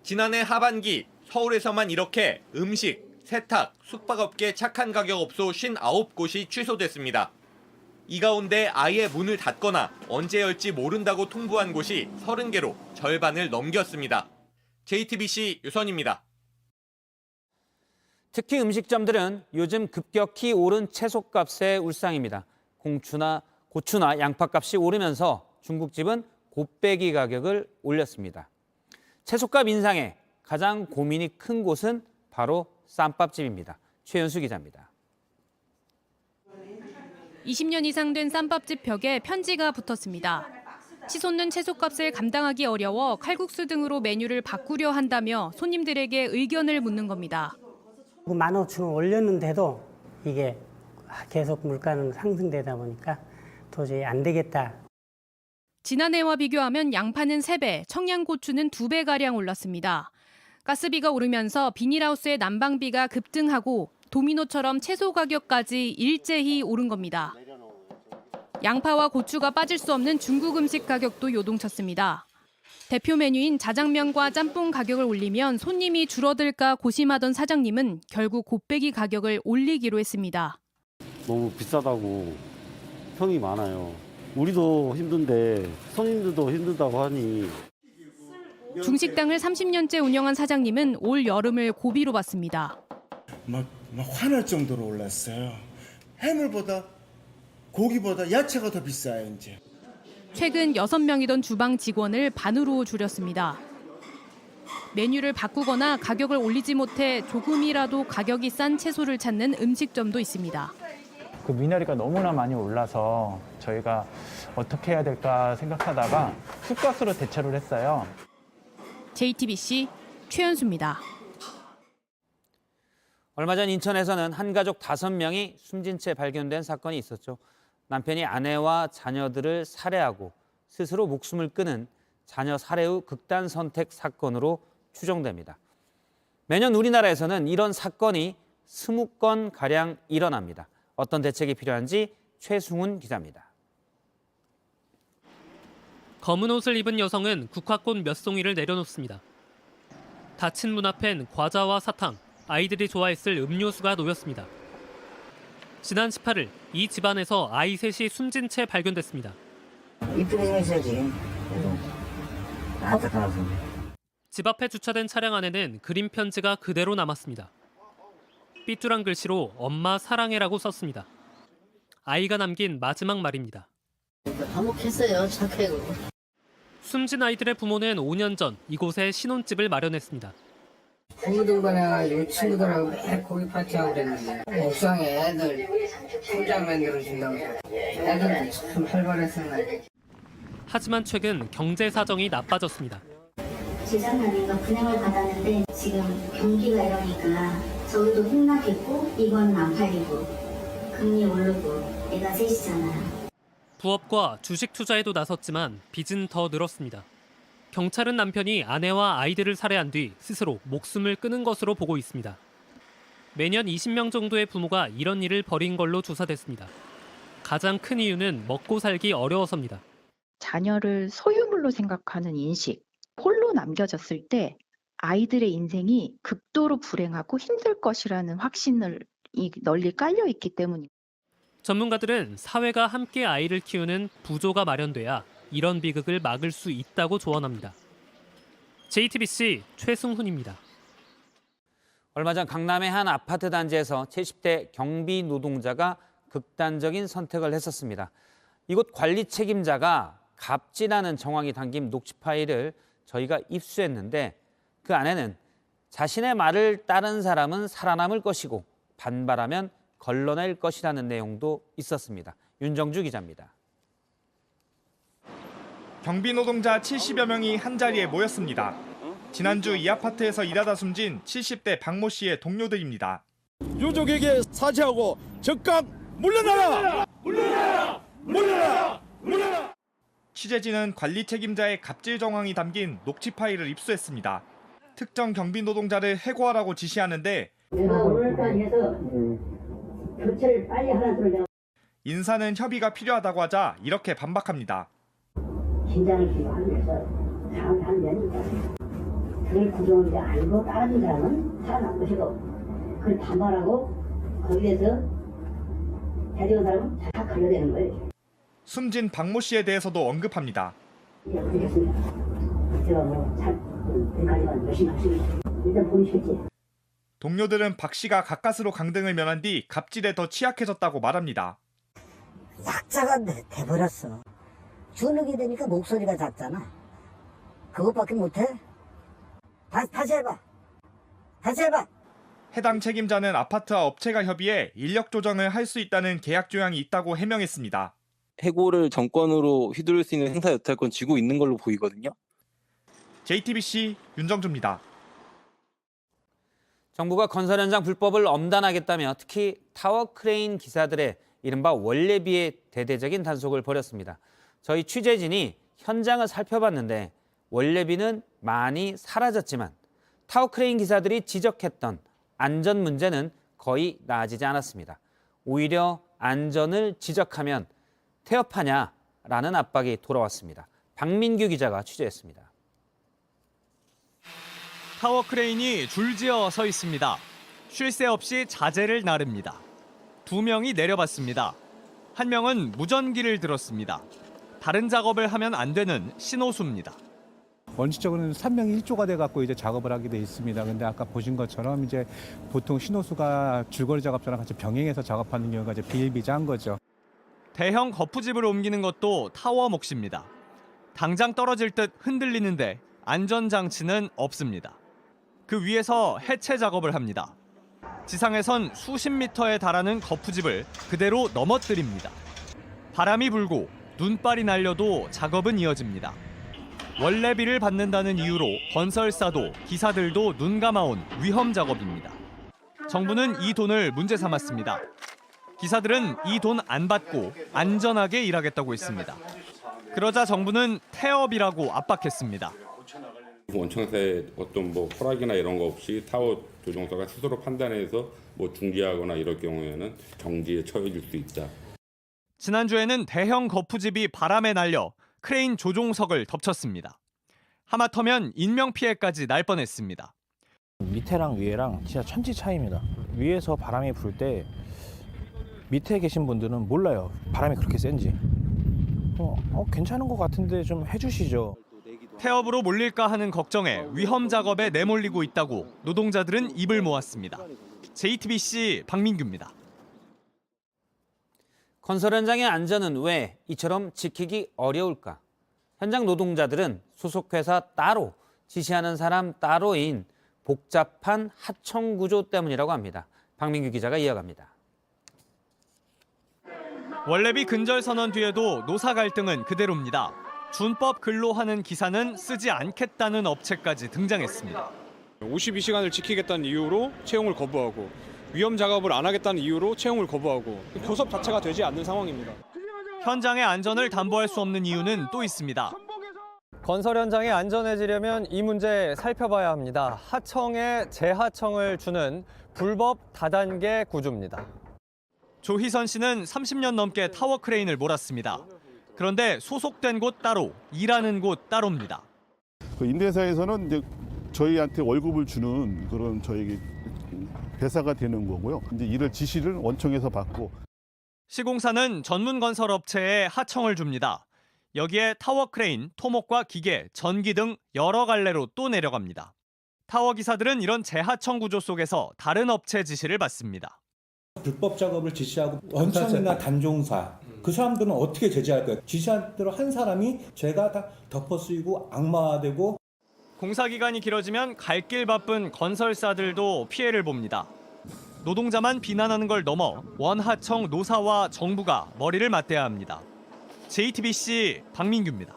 지난해 하반기 서울에서만 이렇게 음식, 세탁, 숙박업계 착한 가격 업소 59곳이 취소됐습니다. 이 가운데 아예 문을 닫거나 언제 열지 모른다고 통보한 곳이 30개로 절반을 넘겼습니다. JTBC 유선입니다. 특히 음식점들은 요즘 급격히 오른 채소값의 울상입니다. 고추나 양파값이 오르면서 중국집은 곱빼기 가격을 올렸습니다. 채소값 인상에 가장 고민이 큰 곳은 바로 쌈밥집입니다. 최연수 기자입니다. 20년 이상 된 쌈밥집 벽에 편지가 붙었습니다. 치솟는 채소값을 감당하기 어려워 칼국수 등으로 메뉴를 바꾸려 한다며 손님들에게 의견을 묻는 겁니다. 15,000원 올렸는데도 이게 계속 물가는 상승되다 보니까 도저히 안 되겠다. 지난해와 비교하면 양파는 3배, 청양고추는 2배가량 올랐습니다. 가스비가 오르면서 비닐하우스의 난방비가 급등하고 도미노처럼 채소 가격까지 일제히 오른 겁니다. 양파와 고추가 빠질 수 없는 중국 음식 가격도 요동쳤습니다. 대표 메뉴인 자장면과 짬뽕 가격을 올리면 손님이 줄어들까 고심하던 사장님은 결국 곱빼기 가격을 올리기로 했습니다. 너무 비싸다고 평이 많아요. 우리도 힘든데 손님들도 힘들다고 하니. 중식당을 30년째 운영한 사장님은 올 여름을 고비로 봤습니다. 막 화날 정도로 올랐어요. 해물보다 고기보다 야채가 더 비싸요, 이제. 최근 6명이던 주방 직원을 반으로 줄였습니다. 메뉴를 바꾸거나 가격을 올리지 못해 조금이라도 가격이 싼 채소를 찾는 음식점도 있습니다. 그 미나리가 너무나 많이 올라서 저희가 어떻게 해야 될까 생각하다가 쑥갓으로 대처를 했어요. JTBC 최연수입니다. 얼마 전 인천에서는 한 가족 5명이 숨진 채 발견된 사건이 있었죠. 남편이 아내와 자녀들을 살해하고 스스로 목숨을 끊은 자녀 살해 후 극단 선택 사건으로 추정됩니다. 매년 우리나라에서는 이런 사건이 20건가량 일어납니다. 어떤 대책이 필요한지 최승훈 기자입니다. 검은 옷을 입은 여성은 국화꽃 몇 송이를 내려놓습니다. 닫힌 문 앞엔 과자와 사탕, 아이들이 좋아했을 음료수가 놓였습니다. 지난 18일 이 집안에서 아이 셋이 숨진 채 발견됐습니다. 이쁘게 생겼어야지. 집 앞에 주차된 차량 안에는 그림 편지가 그대로 남았습니다. 삐뚤한 글씨로 엄마 사랑해라고 썼습니다. 아이가 남긴 마지막 말입니다. 화목했어요, 착해요. 숨진 아이들의 부모는 5년 전 이곳에 신혼집을 마련했습니다. 친구들과 친구들하고 매일 고기 파티하고 그랬는데 옥상에 애들 풀장 만들어준다고 애들도 참 활발했었는데. 하지만 최근 경제 사정이 나빠졌습니다. 재산하니까 분양을 받았는데 지금 경기가 이러니까 저희도 혼나겠고 이건 안 팔리고 금리 오르고 애가 셋이잖아요. 부업과 주식 투자에도 나섰지만 빚은 더 늘었습니다. 경찰은 남편이 아내와 아이들을 살해한 뒤 스스로 목숨을 끊은 것으로 보고 있습니다. 매년 20명 정도의 부모가 이런 일을 벌인 걸로 조사됐습니다. 가장 큰 이유는 먹고 살기 어려워서입니다. 자녀를 소유물로 생각하는 인식, 홀로 남겨졌을 때 아이들의 인생이 극도로 불행하고 힘들 것이라는 확신을 널리 깔려 있기 때문입니다. 전문가들은 사회가 함께 아이를 키우는 부조가 마련돼야 이런 비극을 막을 수 있다고 조언합니다. JTBC 최승훈입니다. 얼마 전 강남의 한 아파트 단지에서 70대 경비 노동자가 극단적인 선택을 했었습니다. 이곳 관리 책임자가 갑질하는 정황이 담긴 녹취 파일을 저희가 입수했는데 그 안에는 자신의 말을 따른 사람은 살아남을 것이고 반발하면 걸러낼 것이라는 내용도 있었습니다. 윤정주 기자입니다. 경비 노동자 70여 명이 한자리에 모였습니다. 지난주 이 아파트에서 일하다 숨진 70대 박모 씨의 동료들입니다. 유족에게 사죄하고 즉각 물러나라! 물러나라! 물러나라! 물러나라! 취재진은 관리 책임자의 갑질 정황이 담긴 녹취 파일을 입수했습니다. 특정 경비 노동자를 해고하라고 지시하는데 내가 오늘까지 해서 교체를 빨리 하라는 소리를 내가 인사는 협의가 필요하다고 하자 이렇게 반박합니다. 긴장을 기도하면서 사람이 한 년이다. 그걸 구조를 알고 따라준 사람은 살아난 것이고 그걸 반발하고 거기에서 해준 사람은 다 걸려되는 거예요. 숨진 박모 씨에 대해서도 언급합니다. 그렇겠습니다. 제가 여기까지만 열심히 하시겠습니다. 일단 보이시겠지. 동료들은 박 씨가 가까스로 강등을 면한 뒤 갑질에 더 취약해졌다고 말합니다. 약자가 돼버렸어. 주눅이 되니까 목소리가 작잖아. 그것밖에 못해? 다시 해봐. 다시 해봐. 해당 책임자는 아파트와 업체가 협의해 인력 조정을 할 수 있다는 계약 조항이 있다고 해명했습니다. 해고를 정권으로 휘두를 수 있는 행사 여탈권 쥐고 있는 걸로 보이거든요. JTBC 윤정주입니다. 정부가 건설 현장 불법을 엄단하겠다며 특히 타워 크레인 기사들의 이른바 원래비에 대대적인 단속을 벌였습니다. 저희 취재진이 현장을 살펴봤는데 원래비는 많이 사라졌지만 타워 크레인 기사들이 지적했던 안전 문제는 거의 나아지지 않았습니다. 오히려 안전을 지적하면 태업하냐라는 압박이 돌아왔습니다. 박민규 기자가 취재했습니다. 타워 크레인이 줄지어 서 있습니다. 쉴 새 없이 자재를 나릅니다. 2명이 내려봤습니다. 1명은 무전기를 들었습니다. 다른 작업을 하면 안 되는 신호수입니다. 원칙적으로는 3명이 1조가 돼갖고 이제 작업을 하게 돼 있습니다. 근데 아까 보신 것처럼 이제 보통 신호수가 줄거리 작업자랑 같이 병행해서 작업하는 경우가 이제 비일비재한 거죠. 대형 거푸집을 옮기는 것도 타워 몫입니다. 당장 떨어질 듯 흔들리는데 안전장치는 없습니다. 그 위에서 해체 작업을 합니다. 지상에선 수십 미터에 달하는 거푸집을 그대로 넘어뜨립니다. 바람이 불고 눈발이 날려도 작업은 이어집니다. 원래비를 받는다는 이유로 건설사도 기사들도 눈 감아온 위험 작업입니다. 정부는 이 돈을 문제 삼았습니다. 기사들은 이 돈 안 받고 안전하게 일하겠다고 했습니다. 그러자 정부는 태업이라고 압박했습니다. 원청사의 어떤 허락이나 이런 거 없이 타워 조종사가 스스로 판단해서 중지하거나 이럴 경우에는 정지에 처해질 수 있다. 지난주에는 대형 거푸집이 바람에 날려 크레인 조종석을 덮쳤습니다. 하마터면 인명피해까지 날 뻔했습니다. 밑에랑 위에랑 진짜 천지 차이입니다. 위에서 바람이 불 때 밑에 계신 분들은 몰라요. 바람이 그렇게 센지. 괜찮은 것 같은데 좀 해주시죠. 태업으로 몰릴까 하는 걱정에 위험 작업에 내몰리고 있다고 노동자들은 입을 모았습니다. JTBC 박민규입니다. 건설 현장의 안전은 왜 이처럼 지키기 어려울까? 현장 노동자들은 소속 회사 따로, 지시하는 사람 따로인 복잡한 하청 구조 때문이라고 합니다. 박민규 기자가 이어갑니다. 원래비 근절 선언 뒤에도 노사 갈등은 그대로입니다. 준법 근로하는 기사는 쓰지 않겠다는 업체까지 등장했습니다. 52시간을 지키겠다는 이유로 채용을 거부하고 위험 작업을 안 하겠다는 이유로 채용을 거부하고 교섭 자체가 되지 않는 상황입니다. 현장의 안전을 담보할 수 없는 이유는 또 있습니다. 건설 현장이 안전해지려면 이 문제 살펴봐야 합니다. 하청에 재하청을 주는 불법 다단계 구조입니다. 조희선 씨는 30년 넘게 타워 크레인을 몰았습니다. 그런데 소속된 곳 따로, 일하는 곳 따로입니다. 임대사에서는 이제 저희한테 월급을 주는 그런 저에게 배사가 되는 거고요. 이제 이를 지시를 원청에서 받고. 시공사는 전문 건설 업체에 하청을 줍니다. 여기에 타워 크레인, 토목과 기계, 전기 등 여러 갈래로 또 내려갑니다. 타워 기사들은 이런 재하청 구조 속에서 다른 업체 지시를 받습니다. 불법 작업을 지시하고 원청이나 단종사 그 사람들은 어떻게 제재할까요? 지시한 대로 한 사람이 죄가 다 덮어쓰이고 악마화되고. 공사 기간이 길어지면 갈 길 바쁜 건설사들도 피해를 봅니다. 노동자만 비난하는 걸 넘어 원하청 노사와 정부가 머리를 맞대야 합니다. JTBC 박민규입니다.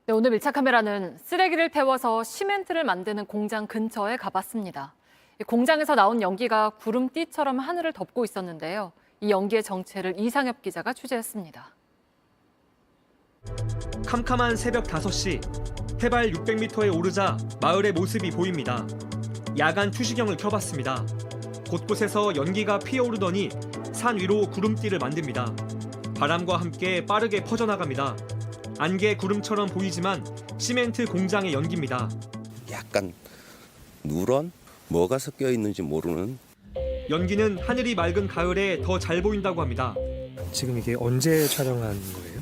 네, 오늘 밀착카메라는 쓰레기를 태워서 시멘트를 만드는 공장 근처에 가봤습니다. 공장에서 나온 연기가 구름띠처럼 하늘을 덮고 있었는데요. 이 연기의 정체를 이상엽 기자가 취재했습니다. 캄캄한 새벽 5시, 해발 600m에 오르자 마을의 모습이 보입니다. 야간 투시경을 켜봤습니다. 곳곳에서 연기가 피어오르더니 산 위로 구름띠를 만듭니다. 바람과 함께 빠르게 퍼져나갑니다. 안개 구름처럼 보이지만 시멘트 공장의 연기입니다. 약간 누런 뭐가 섞여 있는지 모르는. 연기는 하늘이 맑은 가을에 더 잘 보인다고 합니다. 지금 이게 언제 촬영한 거예요?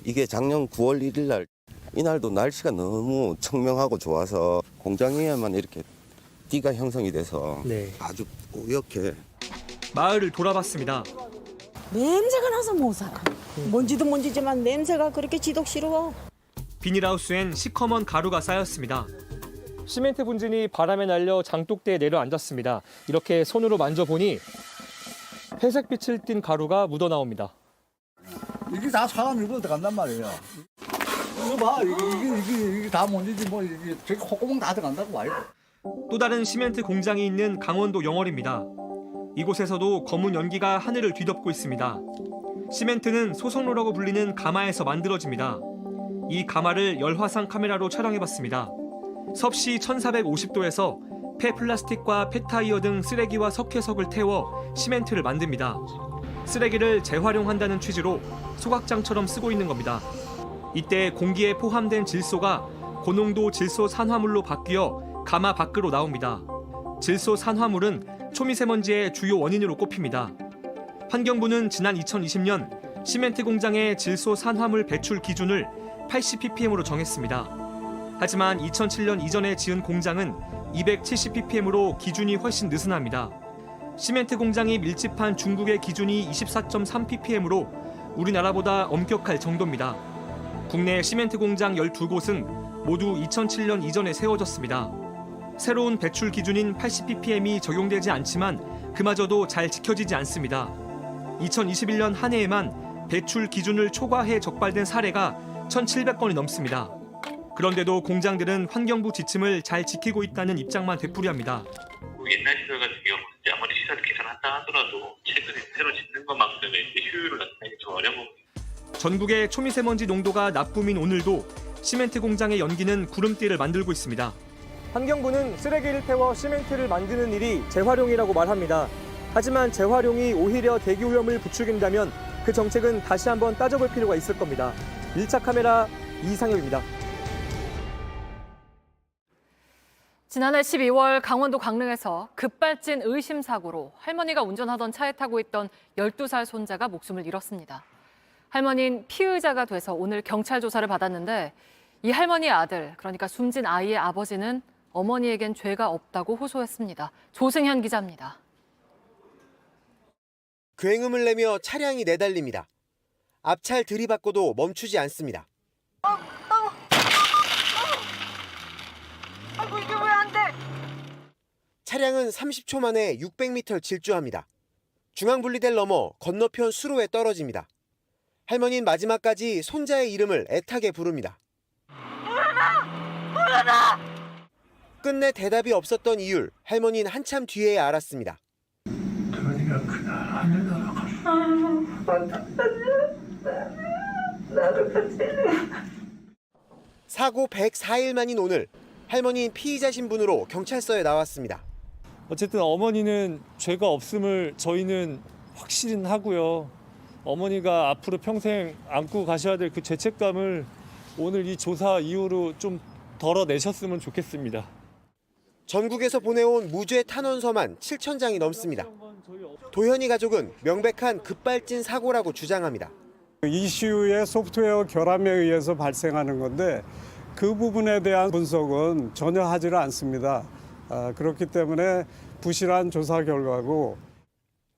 이게 작년 9월 1일 날, 이날도 날씨가 너무 청명하고 좋아서 공장에만 이렇게 띠가 형성이 돼서 아주 뿌옇게. 마을을 돌아봤습니다. 냄새가 나서 못 살아. 먼지도 먼지지만 냄새가 그렇게 지독스러워. 비닐하우스엔 시커먼 가루가 쌓였습니다. 시멘트 분진이 바람에 날려 장독대에 내려앉았습니다. 이렇게 손으로 만져보니 회색빛을 띤 가루가 묻어나옵니다. 이게 다 사람 일부러 들어간단 말이에요. 이거 봐, 이게 다 뭔지 뭐 이게 저기 콧구멍 다 들어간다고 봐요. 또 다른 시멘트 공장이 있는 강원도 영월입니다. 이곳에서도 검은 연기가 하늘을 뒤덮고 있습니다. 시멘트는 소성로라고 불리는 가마에서 만들어집니다. 이 가마를 열화상 카메라로 촬영해봤습니다. 섭씨 1450도에서 폐플라스틱과 폐타이어 등 쓰레기와 석회석을 태워 시멘트를 만듭니다. 쓰레기를 재활용한다는 취지로 소각장처럼 쓰고 있는 겁니다. 이때 공기에 포함된 질소가 고농도 질소 산화물로 바뀌어 가마 밖으로 나옵니다. 질소 산화물은 초미세먼지의 주요 원인으로 꼽힙니다. 환경부는 지난 2020년 시멘트 공장의 질소 산화물 배출 기준을 80ppm으로 정했습니다. 하지만 2007년 이전에 지은 공장은 270ppm으로 기준이 훨씬 느슨합니다. 시멘트 공장이 밀집한 중국의 기준이 24.3ppm으로 우리나라보다 엄격할 정도입니다. 국내 시멘트 공장 12곳은 모두 2007년 이전에 세워졌습니다. 새로운 배출 기준인 80ppm이 적용되지 않지만 그마저도 잘 지켜지지 않습니다. 2021년 한 해에만 배출 기준을 초과해 적발된 사례가 1,700건이 넘습니다. 그런데도 공장들은 환경부 지침을 잘 지키고 있다는 입장만 되풀이합니다. 옛날 시설 같은 경우는 아무리 시설 개선한다 하더라도 최근에 새로 짓는 것만큼의 효율을 나타내기 좀 어려운 부분입니다. 전국의 초미세먼지 농도가 나쁨인 오늘도 시멘트 공장의 연기는 구름띠를 만들고 있습니다. 환경부는 쓰레기를 태워 시멘트를 만드는 일이 재활용이라고 말합니다. 하지만 재활용이 오히려 대기 오염을 부추긴다면 그 정책은 다시 한번 따져볼 필요가 있을 겁니다. 1차 카메라 이상엽입니다. 지난해 12월 강원도 강릉에서 급발진 의심 사고로 할머니가 운전하던 차에 타고 있던 12살 손자가 목숨을 잃었습니다. 할머니는 피의자가 돼서 오늘 경찰 조사를 받았는데 이 할머니의 아들, 그러니까 숨진 아이의 아버지는 어머니에겐 죄가 없다고 호소했습니다. 조승현 기자입니다. 굉음을 내며 차량이 내달립니다. 앞차를 들이받고도 멈추지 않습니다. 아이고 이게 왜 안 돼? 차량은 30초 만에 600m를 질주합니다. 중앙분리대를 넘어 건너편 수로에 떨어집니다. 할머니는 마지막까지 손자의 이름을 애타게 부릅니다. 불러라! 끝내 대답이 없었던 이유를 할머니는 한참 뒤에야 알았습니다. 그러니까 그날 하늘나라 갔어. 나도 같이. 사고 104일 만인 오늘 할머니는 피의자 신분으로 경찰서에 나왔습니다. 어쨌든 어머니는 죄가 없음을 저희는 확신은 하고요. 어머니가 앞으로 평생 안고 가셔야 될 그 죄책감을 오늘 이 조사 이후로 좀 덜어내셨으면 좋겠습니다. 전국에서 보내온 무죄 탄원서만 7,000장이 넘습니다. 도현이 가족은 명백한 급발진 사고라고 주장합니다. 이슈의 소프트웨어 결함에 의해서 발생하는 건데 그 부분에 대한 분석은 전혀 하지를 않습니다. 그렇기 때문에 부실한 조사 결과고.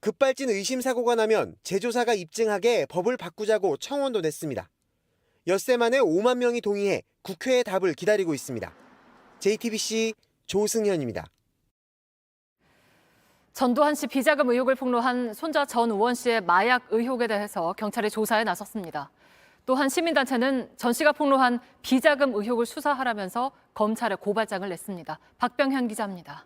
급발진 의심 사고가 나면 제조사가 입증하게 법을 바꾸자고 청원도 냈습니다. 엿새 만에 5만 명이 동의해 국회의 답을 기다리고 있습니다. JTBC 조승현입니다. 전두환 씨 비자금 의혹을 폭로한 손자 전우원 씨의 마약 의혹에 대해서 경찰이 조사에 나섰습니다. 또한 시민단체는 전 씨가 폭로한 비자금 의혹을 수사하라면서 검찰에 고발장을 냈습니다. 박병현 기자입니다.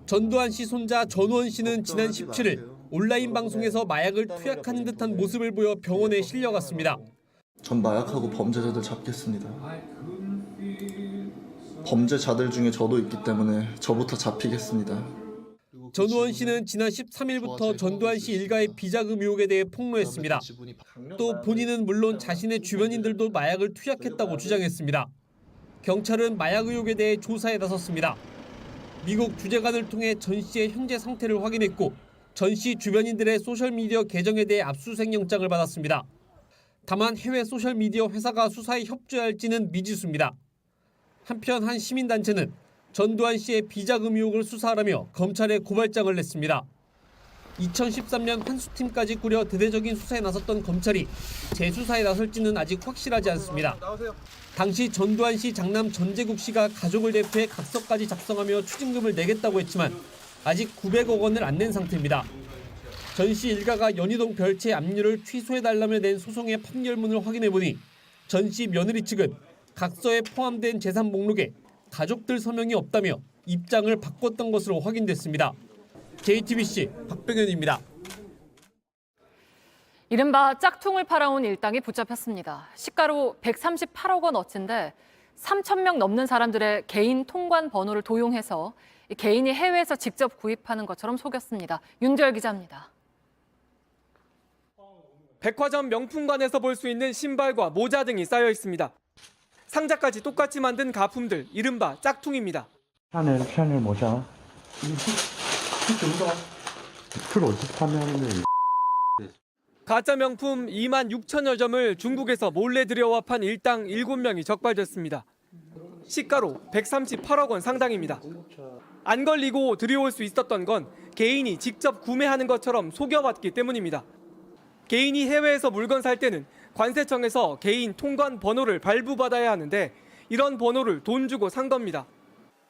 전두환 씨 손자 전우원 씨는 지난 17일 온라인 방송에서 마약을 투약하는 듯한 모습을 보여 병원에 실려갔습니다. 전 마약하고 범죄자들 잡겠습니다. 범죄자들 중에 저도 있기 때문에 저부터 잡히겠습니다. 전우원 씨는 지난 13일부터 전두환 씨 일가의 비자금 의혹에 대해 폭로했습니다. 또 본인은 물론 자신의 주변인들도 마약을 투약했다고 주장했습니다. 경찰은 마약 의혹에 대해 조사에 나섰습니다. 미국 주재관을 통해 전 씨의 현재 상태를 확인했고 전 씨 주변인들의 소셜미디어 계정에 대해 압수수색 영장을 받았습니다. 다만 해외 소셜미디어 회사가 수사에 협조할지는 미지수입니다. 한편 한 시민단체는 전두환 씨의 비자금 의혹을 수사하라며 검찰에 고발장을 냈습니다. 2013년 환수팀까지 꾸려 대대적인 수사에 나섰던 검찰이 재수사에 나설지는 아직 확실하지 않습니다. 당시 전두환 씨 장남 전재국 씨가 가족을 대표해 각서까지 작성하며 추징금을 내겠다고 했지만 아직 900억 원을 안 낸 상태입니다. 전 씨 일가가 연희동 별채 압류를 취소해달라며 낸 소송의 판결문을 확인해보니 전 씨 며느리 측은 각서에 포함된 재산 목록에 가족들 서명이 없다며 입장을 바꿨던 것으로 확인됐습니다. JTBC 박병현입니다. 이른바 짝퉁을 팔아온 일당이 붙잡혔습니다. 시가로 138억 원 어치인데 3,000명 넘는 사람들의 개인 통관 번호를 도용해서 개인이 해외에서 직접 구입하는 것처럼 속였습니다. 윤재열 기자입니다. 백화점 명품관에서 볼 수 있는 신발과 모자 등이 쌓여 있습니다. 상자까지 똑같이 만든 가품들, 이른바 짝퉁입니다. 샤넬 모자. 그 어디서 판매하는데? 가짜 명품 2만 6천여 점을 중국에서 몰래 들여와 판 일당 7명이 적발됐습니다. 시가로 138억 원 상당입니다. 안 걸리고 들여올 수 있었던 건 개인이 직접 구매하는 것처럼 속여봤기 때문입니다. 개인이 해외에서 물건 살 때는 관세청에서 개인 통관 번호를 발부받아야 하는데 이런 번호를 돈 주고 산 겁니다.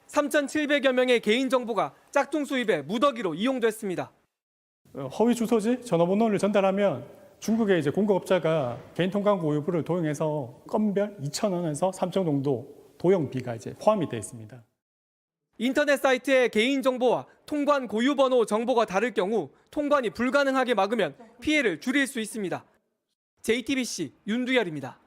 3,700여 명의 개인정보가 짝퉁 수입에 무더기로 이용됐습니다. 허위 주소지 전화번호를 전달하면 중국의 이제 공급업자가 개인 통관 고유부를 도용해서 건별 2,000원에서 3,000원 정도 도용비가 이제 포함이 되어 있습니다. 인터넷 사이트의 개인정보와 통관 고유번호 정보가 다를 경우 통관이 불가능하게 막으면 피해를 줄일 수 있습니다. JTBC 윤두열입니다.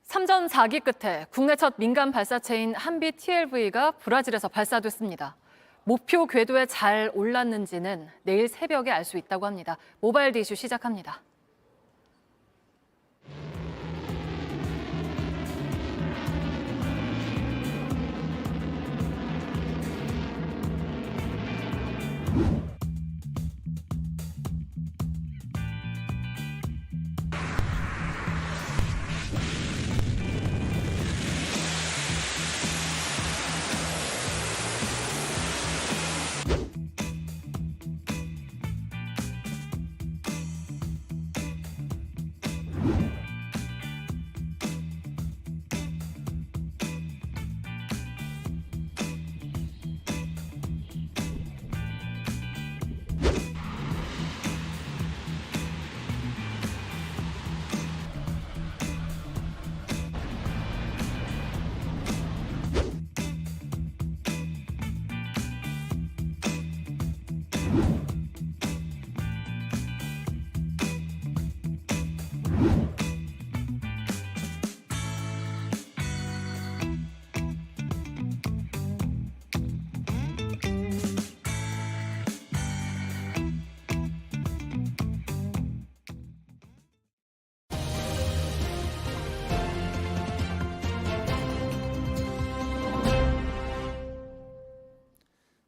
3전 4기 끝에 국내 첫 민간 발사체인 한비 TLV가 브라질에서 발사됐습니다. 목표 궤도에 잘 올랐는지는 내일 새벽에 알 수 있다고 합니다. 모바일 이슈 시작합니다.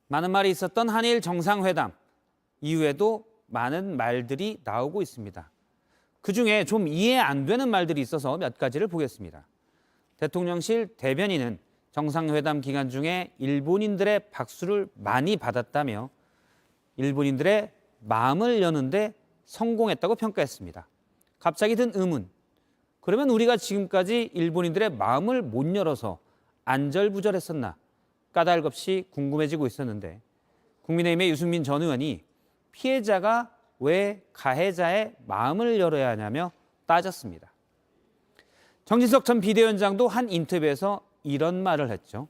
많은 말이 있었던 한일 정상회담 이후에도 많은 말들이 나오고 있습니다. 그중에 좀 이해 안 되는 말들이 있어서 몇 가지를 보겠습니다. 대통령실 대변인은 정상회담 기간 중에 일본인들의 박수를 많이 받았다며 일본인들의 마음을 여는데 성공했다고 평가했습니다. 갑자기 든 의문. 그러면 우리가 지금까지 일본인들의 마음을 못 열어서 안절부절했었나? 까닭없이 궁금해지고 있었는데 국민의힘의 유승민 전 의원이 피해자가 왜 가해자의 마음을 열어야 하냐며 따졌습니다. 정진석 전 비대위원장도 한 인터뷰에서 이런 말을 했죠.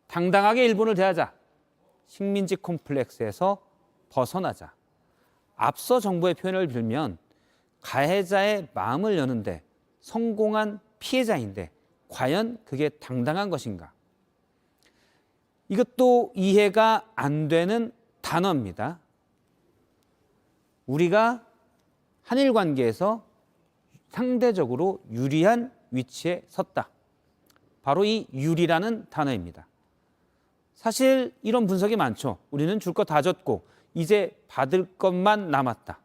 당당하게 일본을 대하자. 식민지 콤플렉스에서 벗어나자. 앞서 정부의 표현을 빌면 가해자의 마음을 여는데 성공한 피해자인데 과연 그게 당당한 것인가? 이것도 이해가 안 되는 단어입니다. 우리가 한일 관계에서 상대적으로 유리한 위치에 섰다. 바로 이 유리라는 단어입니다. 사실 이런 분석이 많죠. 우리는 줄 거 다 줬고 이제 받을 것만 남았다.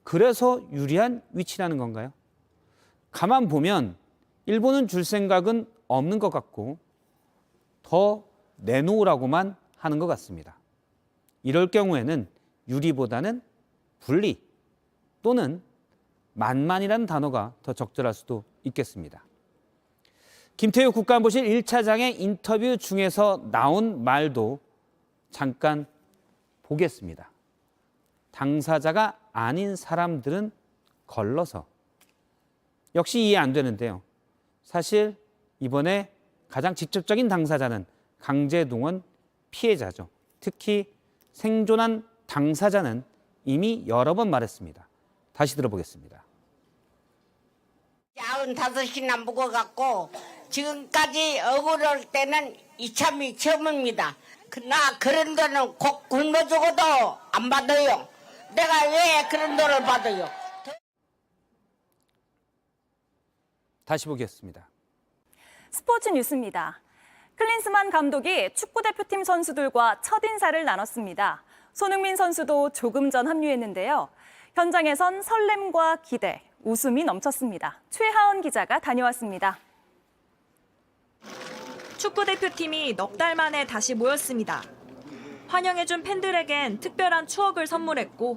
그래서 유리한 위치라는 건가요? 가만 보면 일본은 줄 생각은 없는 것 같고 더 내놓으라고만 하는 것 같습니다. 이럴 경우에는 유리보다는 분리 또는 만만이라는 단어가 더 적절할 수도 있겠습니다. 김태우 국가안보실 1차장의 인터뷰 중에서 나온 말도 잠깐 보겠습니다. 당사자가 아닌 사람들은 걸러서 역시 이해 안 되는데요. 사실 이번에 가장 직접적인 당사자는 강제동원 피해자죠. 특히 생존한 당사자는 이미 여러 번 말했습니다. 다시 들어보겠습니다. 95이나 묵어갖고 지금까지 억울할 때는 이참이 처음입니다. 나 그런 돈은 꼭 굶어주고도 안 받아요. 내가 왜 그런 돈을 받아요? 다시 보겠습니다. 스포츠 뉴스입니다. 클린스만 감독이 축구대표팀 선수들과 첫인사를 나눴습니다. 손흥민 선수도 조금 전 합류했는데요. 현장에선 설렘과 기대, 웃음이 넘쳤습니다. 최하원 기자가 다녀왔습니다. 축구대표팀이 넉 달 만에 다시 모였습니다. 환영해준 팬들에겐 특별한 추억을 선물했고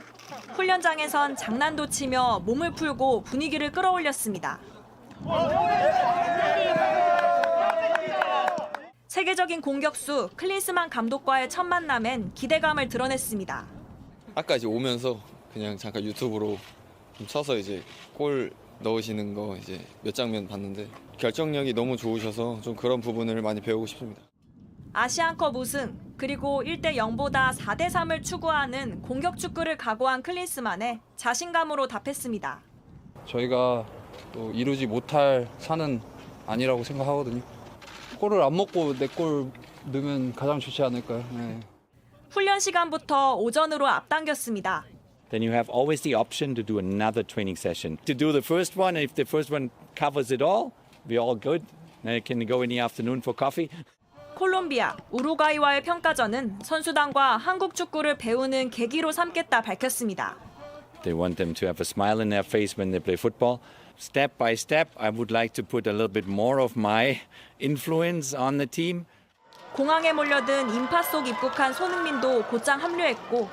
훈련장에선 장난도 치며 몸을 풀고 분위기를 끌어올렸습니다. 세계적인 공격수 클린스만 감독과의 첫 만남엔 기대감을 드러냈습니다. 아까 이제 오면서 그냥 잠깐 유튜브로 좀 쳐서 이제 골 넣으시는 거 이제 몇 장면 봤는데 결정력이 너무 좋으셔서 좀 그런 부분을 많이 배우고 싶습니다. 아시안컵 우승, 그리고 1대 0보다 4대 3을 추구하는 공격 축구를 각오한 클린스만에 자신감으로 답했습니다. 저희가 또 이루지 못할 산은 아니라고 생각하거든요. 골을 안 먹고 내 골 넣으면 가장 좋지 않을까요? 네. 훈련 시간부터 오전으로 앞당겼습니다. Then you have always the option to do another training session. To do the first one, and if the first one covers it all, we're all good. Then you can go in the afternoon for coffee. 콜롬비아, 우루과이와의 평가전은 선수단과 한국 축구를 배우는 계기로 삼겠다 밝혔습니다. They want them to have a smile in their face when they play football. Step by step, I would like to put a little bit more of my influence on the team. 공항에 몰려든 인파 속 입국한 손흥민도 곧장 합류했고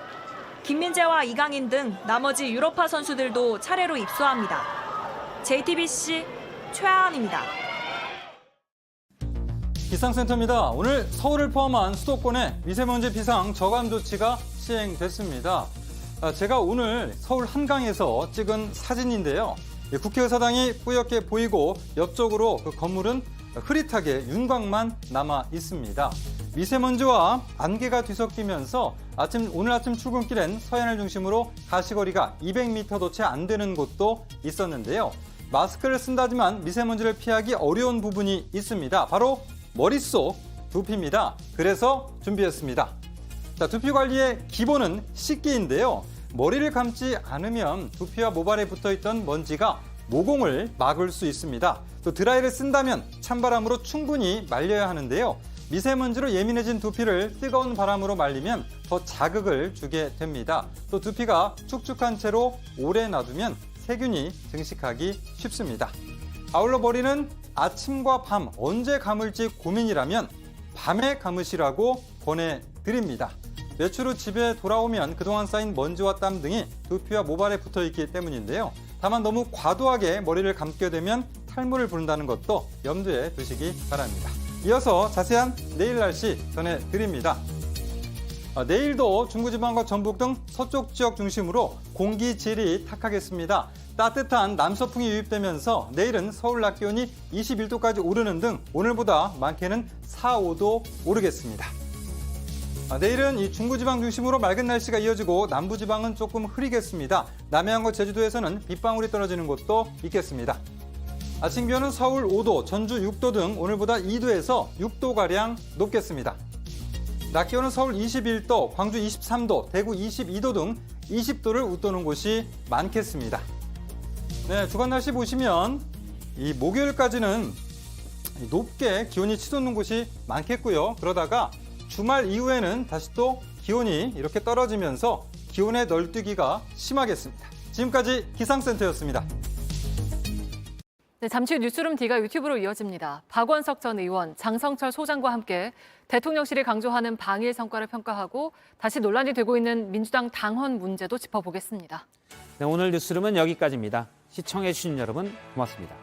김민재와 이강인 등 나머지 유럽파 선수들도 차례로 입소합니다. JTBC 최하은입니다. 기상센터입니다. 오늘 서울을 포함한 수도권에 미세먼지 비상 저감 조치가 시행됐습니다. 제가 오늘 서울 한강에서 찍은 사진인데요. 국회의사당이 뿌옇게 보이고 옆쪽으로 그 건물은 흐릿하게 윤곽만 남아 있습니다. 미세먼지와 안개가 뒤섞이면서 오늘 아침 출근길엔 서해안을 중심으로 가시거리가 200m도 채 안 되는 곳도 있었는데요. 마스크를 쓴다지만 미세먼지를 피하기 어려운 부분이 있습니다. 바로 머릿속 두피입니다. 그래서 준비했습니다. 자, 두피 관리의 기본은 씻기인데요. 머리를 감지 않으면 두피와 모발에 붙어있던 먼지가 모공을 막을 수 있습니다. 또 드라이를 쓴다면 찬바람으로 충분히 말려야 하는데요. 미세먼지로 예민해진 두피를 뜨거운 바람으로 말리면 더 자극을 주게 됩니다. 또 두피가 축축한 채로 오래 놔두면 세균이 증식하기 쉽습니다. 아울러 머리는 아침과 밤 언제 감을지 고민이라면 밤에 감으시라고 권해드립니다. 외출 후 집에 돌아오면 그동안 쌓인 먼지와 땀 등이 두피와 모발에 붙어 있기 때문인데요. 다만 너무 과도하게 머리를 감게 되면 탈모를 부른다는 것도 염두에 두시기 바랍니다. 이어서 자세한 내일 날씨 전해드립니다. 내일도 중부지방과 전북 등 서쪽 지역 중심으로 공기질이 탁하겠습니다. 따뜻한 남서풍이 유입되면서 내일은 서울 낮 기온이 21도까지 오르는 등 오늘보다 많게는 4, 5도 오르겠습니다. 내일은 이 중부지방 중심으로 맑은 날씨가 이어지고 남부지방은 조금 흐리겠습니다. 남해안과 제주도에서는 빗방울이 떨어지는 곳도 있겠습니다. 아침 기온은 서울 5도, 전주 6도 등 오늘보다 2도에서 6도가량 높겠습니다. 낮 기온은 서울 21도, 광주 23도, 대구 22도 등 20도를 웃도는 곳이 많겠습니다. 네, 주간 날씨 보시면 이 목요일까지는 높게 기온이 치솟는 곳이 많겠고요. 그러다가 주말 이후에는 다시 또 기온이 이렇게 떨어지면서 기온의 널뛰기가 심하겠습니다. 지금까지 기상센터였습니다. 네, 잠시 후 뉴스룸 D가 유튜브로 이어집니다. 박원석 전 의원, 장성철 소장과 함께 대통령실이 강조하는 방일 성과를 평가하고 다시 논란이 되고 있는 민주당 당헌 문제도 짚어보겠습니다. 네, 오늘 뉴스룸은 여기까지입니다. 시청해주신 여러분 고맙습니다.